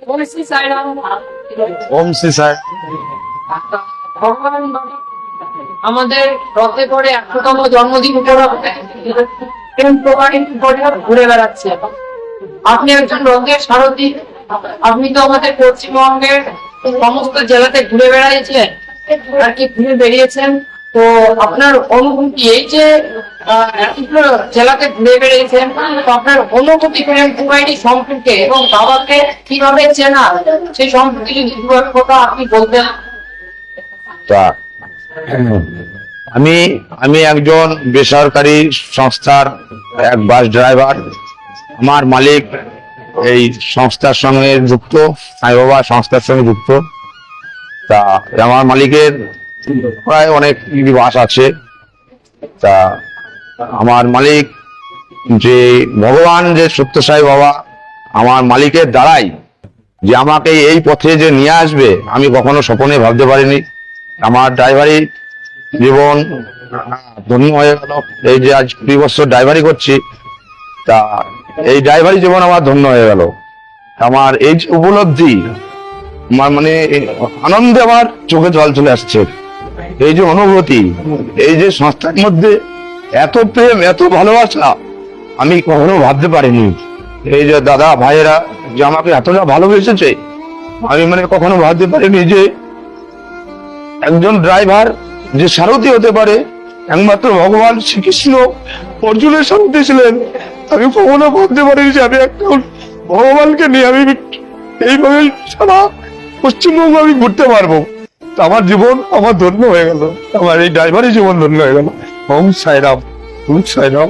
ওম শ্রী সাইরাম। ওম শ্রী সাই। ভগবান আমাদের রথে করে 100তম জন্মদিন উপলক্ষে ঘুরে বেড়াচ্ছে। আপনি একজন রথের সারথি, আপনি তো আমাদের পশ্চিমবঙ্গের সমস্ত জেলাতে ঘুরে বেড়াইছেন আর কি ঘুরে বেরিয়েছেন। তো আপনার অনুভূতি, এই যে এতগুলো জেলাতে ঘুরে বেরিয়েছেন, তো আপনার অনুভূতি কুমারী সম্পর্কে এবং বাবাকে কিভাবে চেনা, সেই সম্পর্কে যদি কথা আপনি বলতেন। তা আমি আমি একজন বেসরকারি সংস্থার এক বাস ড্রাইভার। আমার মালিক এই সংস্থার সঙ্গে যুক্ত, সাই বাবা সংস্থার সঙ্গে যুক্ত। তা আমার মালিকের প্রায় অনেক বাস আছে। তা আমার মালিক যে ভগবান যে সত্য সাই বাবা আমার মালিকের দ্বারাই যে আমাকে এই পথে যে নিয়ে আসবে, আমি কখনো স্বপ্নে ভাবতে পারিনি। আমার ড্রাইভারি জীবন ধন্য হয়ে গেল। এই যে আজ 2 বছর ড্রাইভারি করছি, তা এই ড্রাইভারি জীবন আমার ধন্য হয়ে গেল। আমার এই যে উপলব্ধি, আমার মানে আনন্দে আমার চোখে জল চলে আসছে। এই যে অনুভূতি, এই যে সংস্থার মধ্যে এত প্রেম, এত ভালোবাসা, আমি কখনো ভাবতে পারিনি। এই যে দাদা ভাইয়েরা যে আমাকে এতটা ভালোবেসেছে, আমি মানে কখনো ভাবতে পারিনি যে একজন ড্রাইভার যে সারথি হতে পারে। একমাত্র ভগবান শ্রীকৃষ্ণ অর্জুনের সারথি ছিলেন। আমি কখনো ভাবতে পারিনি যে আমি একটা ভগবানকে নিয়ে আমি এইভাবে সারা পশ্চিমবঙ্গ আমি ঘুরতে পারবো। আমার জীবন আমার ধন্য হয়ে গেল, আমার এই ড্রাইভারের জীবন ধন্য হয়ে গেল। ওম সাইরাম, ওম সাইরাম।